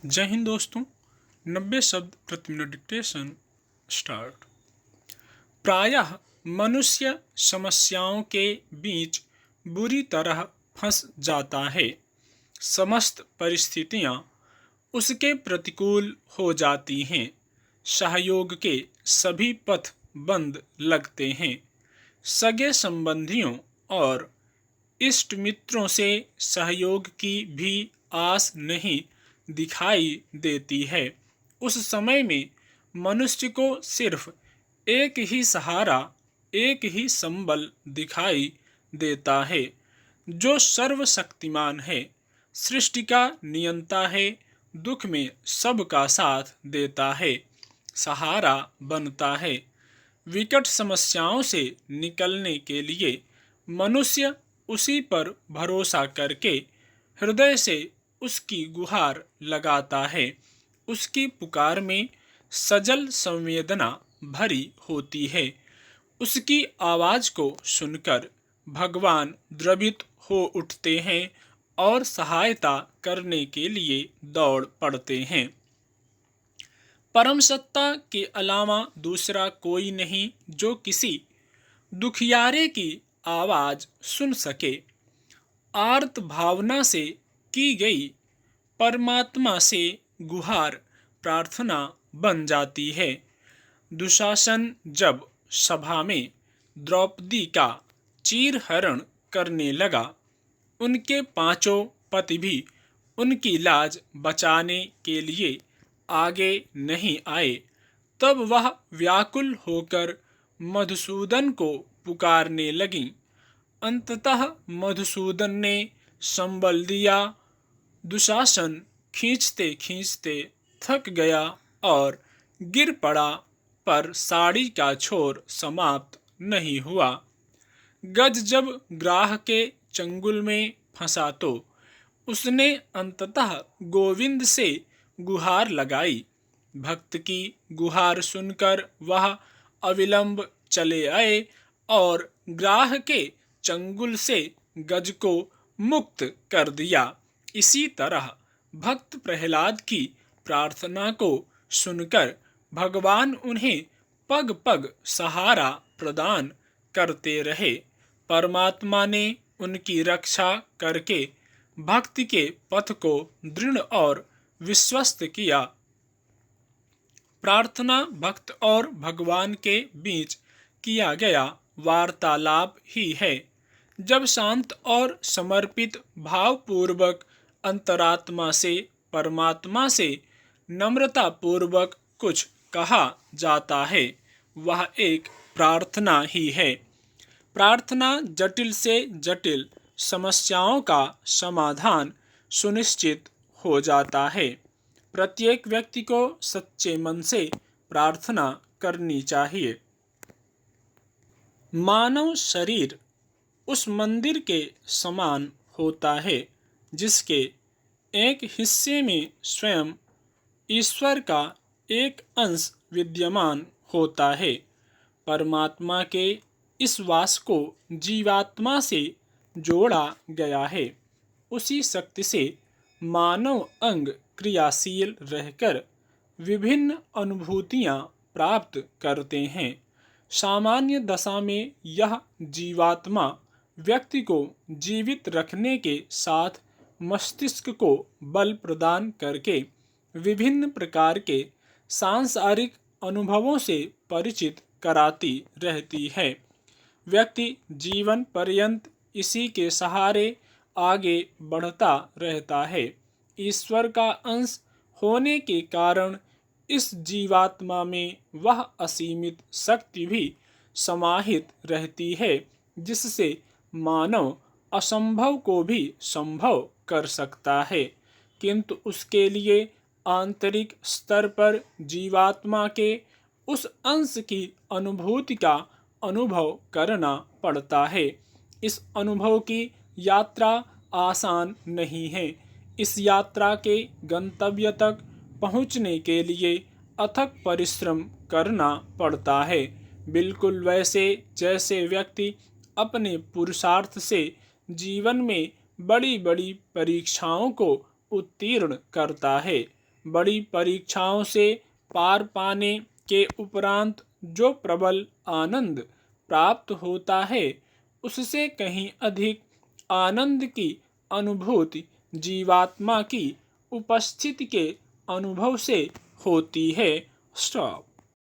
जय हिंद दोस्तों। 90 शब्द प्रति मिनट डिक्टेशन स्टार्ट। प्रायः मनुष्य समस्याओं के बीच बुरी तरह फंस जाता है। समस्त परिस्थितियां उसके प्रतिकूल हो जाती हैं। सहयोग के सभी पथ बंद लगते हैं। सगे संबंधियों और इष्ट मित्रों से सहयोग की भी आस नहीं दिखाई देती है। उस समय में मनुष्य को सिर्फ एक ही सहारा, एक ही संबल दिखाई देता है, जो सर्वशक्तिमान है, सृष्टि का नियंता है, दुख में सबका साथ देता है, सहारा बनता है। विकट समस्याओं से निकलने के लिए मनुष्य उसी पर भरोसा करके हृदय से उसकी गुहार लगाता है। उसकी पुकार में सजल संवेदना भरी होती है। उसकी आवाज को सुनकर भगवान द्रवित हो उठते हैं और सहायता करने के लिए दौड़ पड़ते हैं। परम सत्ता के अलावा दूसरा कोई नहीं जो किसी दुखियारे की आवाज सुन सके। आर्त भावना से की गई परमात्मा से गुहार प्रार्थना बन जाती है। दुशासन जब सभा में द्रौपदी का चीरहरण करने लगा, उनके पांचों पति भी उनकी लाज बचाने के लिए आगे नहीं आए। तब वह व्याकुल होकर मधुसूदन को पुकारने लगी। अंततः मधुसूदन ने संबल दिया। दुशासन खींचते खींचते थक गया और गिर पड़ा, पर साड़ी का छोर समाप्त नहीं हुआ। गज जब ग्राह के चंगुल में फंसा तो उसने अंततः गोविंद से गुहार लगाई। भक्त की गुहार सुनकर वह अविलंब चले आए और ग्राह के चंगुल से गज को मुक्त कर दिया। इसी तरह भक्त प्रहलाद की प्रार्थना को सुनकर भगवान उन्हें पग पग सहारा प्रदान करते रहे। परमात्मा ने उनकी रक्षा करके भक्ति के पथ को दृढ़ और विश्वस्त किया। प्रार्थना भक्त और भगवान के बीच किया गया वार्तालाप ही है। जब शांत और समर्पित भावपूर्वक अंतरात्मा से परमात्मा से नम्रता पूर्वक कुछ कहा जाता है, वह एक प्रार्थना ही है। प्रार्थना जटिल से जटिल समस्याओं का समाधान सुनिश्चित हो जाता है। प्रत्येक व्यक्ति को सच्चे मन से प्रार्थना करनी चाहिए। मानव शरीर उस मंदिर के समान होता है जिसके एक हिस्से में स्वयं ईश्वर का एक अंश विद्यमान होता है। परमात्मा के इस वास को जीवात्मा से जोड़ा गया है। उसी शक्ति से मानव अंग क्रियाशील रहकर विभिन्न अनुभूतियां प्राप्त करते हैं। सामान्य दशा में यह जीवात्मा व्यक्ति को जीवित रखने के साथ मस्तिष्क को बल प्रदान करके विभिन्न प्रकार के सांसारिक अनुभवों से परिचित कराती रहती है। व्यक्ति जीवन पर्यंत इसी के सहारे आगे बढ़ता रहता है। ईश्वर का अंश होने के कारण इस जीवात्मा में वह असीमित शक्ति भी समाहित रहती है जिससे मानव असंभव को भी संभव कर सकता है। किंतु उसके लिए आंतरिक स्तर पर जीवात्मा के उस अंश की अनुभूति का अनुभव करना पड़ता है। इस अनुभव की यात्रा आसान नहीं है। इस यात्रा के गंतव्य तक पहुंचने के लिए अथक परिश्रम करना पड़ता है। बिल्कुल वैसे जैसे व्यक्ति अपने पुरुषार्थ से जीवन में बड़ी बड़ी परीक्षाओं को उत्तीर्ण करता है। बड़ी परीक्षाओं से पार पाने के उपरांत जो प्रबल आनंद प्राप्त होता है, उससे कहीं अधिक आनंद की अनुभूति जीवात्मा की उपस्थिति के अनुभव से होती है। स्टॉप।